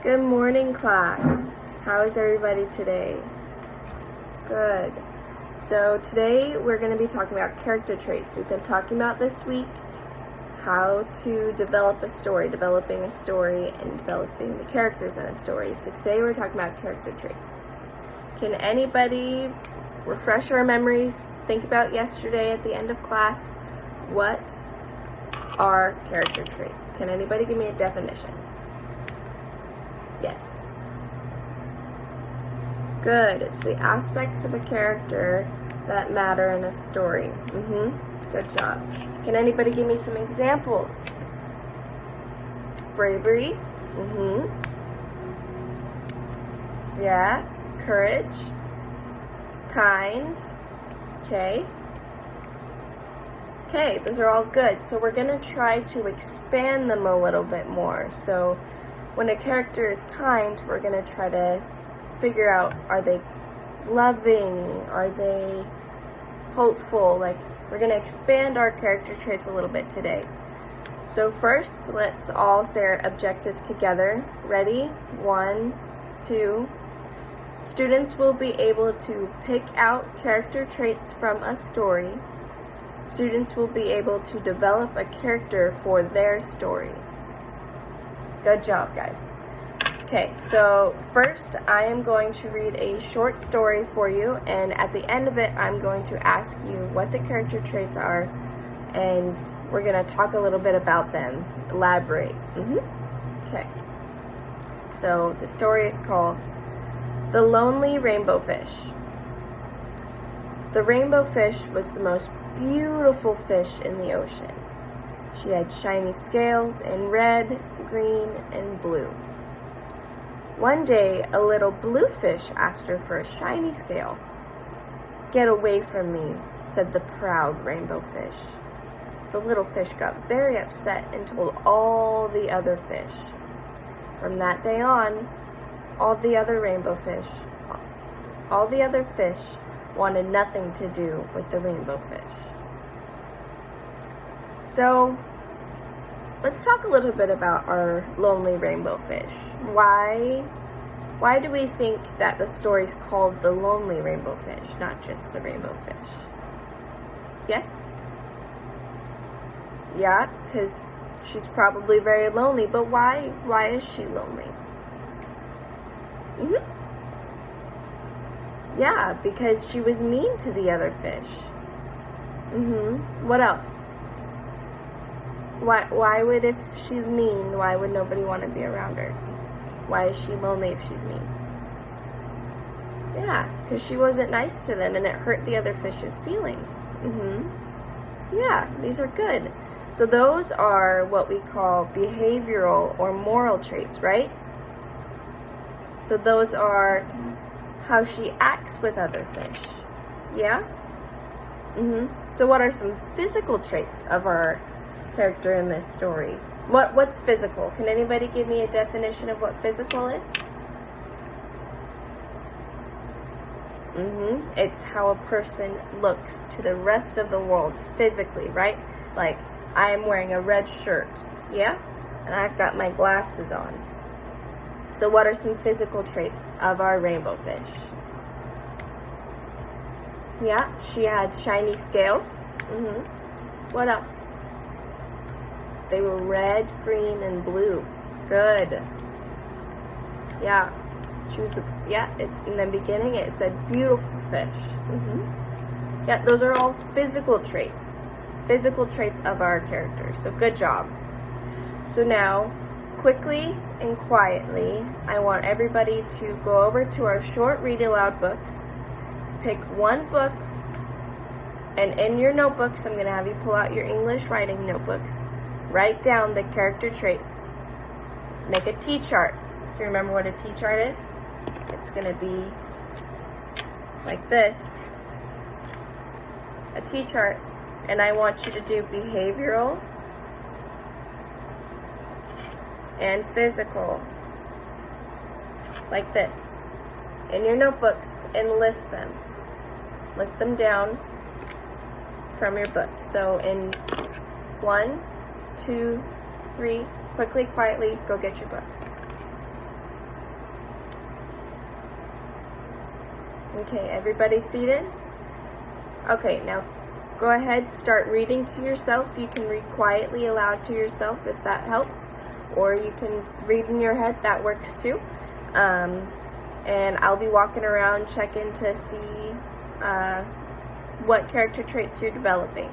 Good morning, class. How is everybody today? Good. So today we're going to be talking about character traits. We've been talking about this week how to develop a story, developing a story, and developing the characters in a story. So today we're talking about character traits. Can anybody refresh our memories, think about yesterday at the end of class? What are character traits? Can anybody give me a definition? Yes. Good. It's the aspects of a character that matter in a story. Good job. Can anybody give me some examples? Bravery. Yeah. Courage. Kind. Okay, those are all good. So we're going to try to expand them a little bit more. So when a character is kind, we're going to try to figure out, are they loving? Are they hopeful? Like, we're going to expand our character traits a little bit today. So first, let's all say our objective together. Ready? 1, 2. Students will be able to pick out character traits from a story. Students will be able to develop a character for their story. Good job, guys. Okay, so first I am going to read a short story for you, and at the end of it, I'm going to ask you what the character traits are, and we're going to talk a little bit about them, elaborate. Okay, so the story is called The Lonely Rainbow Fish. The rainbow fish was the most beautiful fish in the ocean. She had shiny scales in red, green, and blue. One day, a little blue fish asked her for a shiny scale. "Get away from me," said the proud rainbow fish. The little fish got very upset and told all the other fish. From that day on, all the other fish wanted nothing to do with the rainbow fish. So, let's talk a little bit about our lonely rainbow fish. Why do we think that the story's called The Lonely Rainbow Fish, not just the rainbow fish? Yes? Yeah, because she's probably very lonely, but why is she lonely? Yeah, because she was mean to the other fish. What else? Why would, if she's mean, why would nobody want to be around her? Why is she lonely if she's mean? Yeah, because she wasn't nice to them and it hurt the other fish's feelings. Yeah, these are good. So those are what we call behavioral or moral traits, right? So those are how she acts with other fish. Yeah? So what are some physical traits of our character in this story? What's physical? Can anybody give me a definition of what physical is? It's how a person looks to the rest of the world physically, right? Like, I'm wearing a red shirt, yeah? And I've got my glasses on. So what are some physical traits of our rainbow fish? Yeah, she had shiny scales. What else? They were red, green, and blue. Good. Yeah, she was in the beginning it said beautiful fish. Yeah, those are all physical traits of our characters. So good job. So now, quickly and quietly, I want everybody to go over to our short read aloud books. Pick one book, and in your notebooks, I'm going to have you pull out your English writing notebooks. Write down the character traits. Make a T-chart. Do you remember what a T-chart is? It's going to be like this. A T-chart. And I want you to do behavioral and physical. Like this. In your notebooks, and list them. List them down from your book. So in 1, 2, 3, quickly, quietly, go get your books. Okay, everybody seated? Okay, now go ahead, start reading to yourself. You can read quietly aloud to yourself if that helps, or you can read in your head, that works too. And I'll be walking around checking to see what character traits you're developing.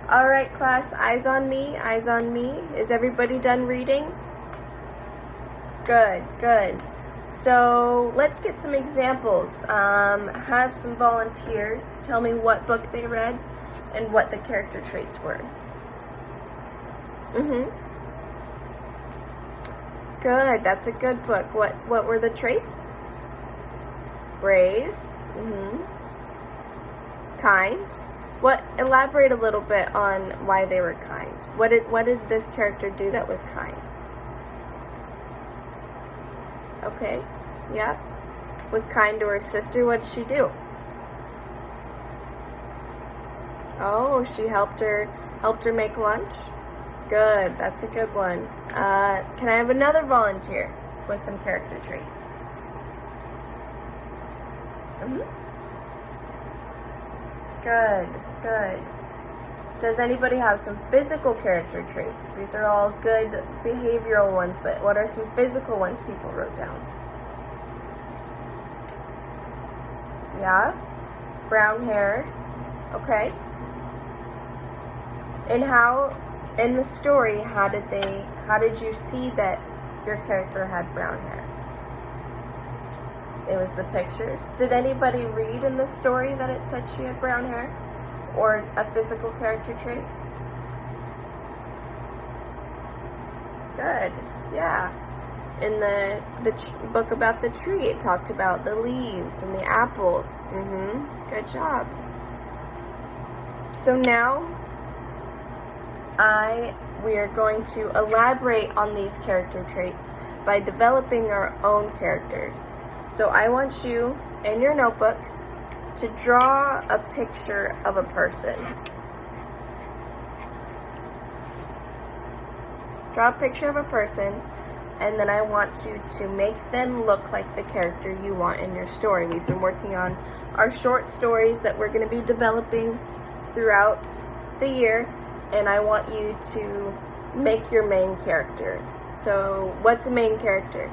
All right, class, eyes on me, eyes on me. Is everybody done reading? Good, good. So let's get some examples. Have some volunteers tell me what book they read and what the character traits were. Good, that's a good book. What were the traits? Brave. Kind. Elaborate a little bit on why they were kind. What did this character do that was kind? Okay, yeah. Was kind to her sister. What did she do? Oh, she helped her make lunch. Good, that's a good one. Can I have another volunteer with some character traits? Good, good. Does anybody have some physical character traits? These are all good behavioral ones, but what are some physical ones people wrote down? Yeah? Brown hair. Okay. And in the story, how did you see that your character had brown hair? It was the pictures. Did anybody read in the story that it said she had brown hair? Or a physical character trait? Good, yeah. In the book about the tree, it talked about the leaves and the apples. Good job. So now, we are going to elaborate on these character traits by developing our own characters. So I want you, in your notebooks, to draw a picture of a person. Draw a picture of a person, and then I want you to make them look like the character you want in your story. We've been working on our short stories that we're going to be developing throughout the year, and I want you to make your main character. So, what's a main character?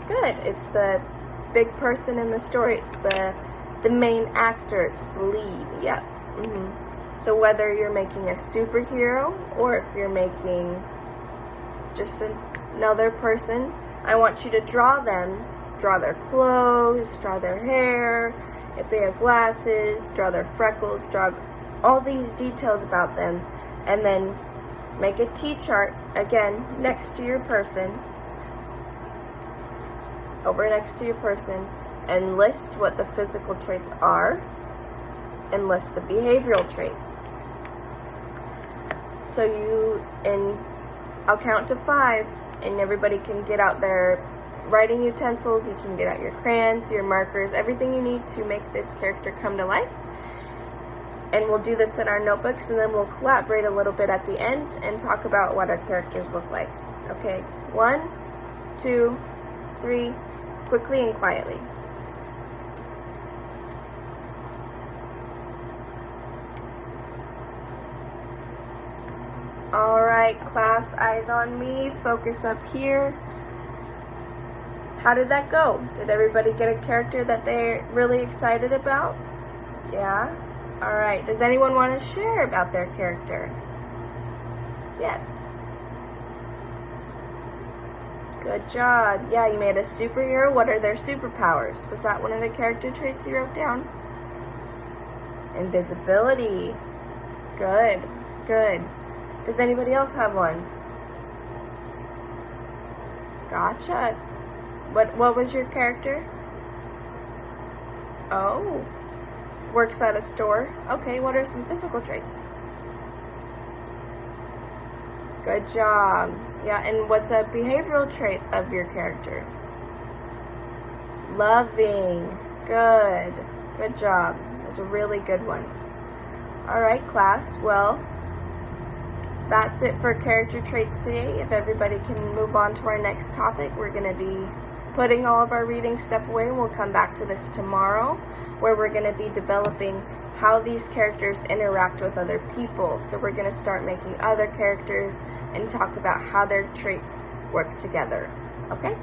Good. It's the big person in the story. It's the main actor. It's the lead. Yep. So whether you're making a superhero or if you're making just another person, I want you to draw them. Draw their clothes, draw their hair, if they have glasses, draw their freckles, draw all these details about them, and then make a T-chart, again, next to your person, over next to your person, and list what the physical traits are, and list the behavioral traits. So I'll count to 5, and everybody can get out their writing utensils, you can get out your crayons, your markers, everything you need to make this character come to life. And we'll do this in our notebooks, and then we'll collaborate a little bit at the end and talk about what our characters look like. Okay, 1, 2, 3, quickly and quietly. Alright, class, eyes on me, focus up here. How did that go? Did everybody get a character that they're really excited about? Yeah? Alright, does anyone want to share about their character? Yes. Good job. Yeah, you made a superhero. What are their superpowers? Was that one of the character traits you wrote down? Invisibility. Good, good. Does anybody else have one? Gotcha. What was your character? Oh. Works at a store. Okay, what are some physical traits? Good job. Yeah, and what's a behavioral trait of your character? Loving. Good. Good job. Those are really good ones. Alright, class. Well, that's it for character traits today. If everybody can move on to our next topic, we're going to be putting all of our reading stuff away, and we'll come back to this tomorrow, where we're going to be developing how these characters interact with other people. So we're going to start making other characters and talk about how their traits work together. Okay?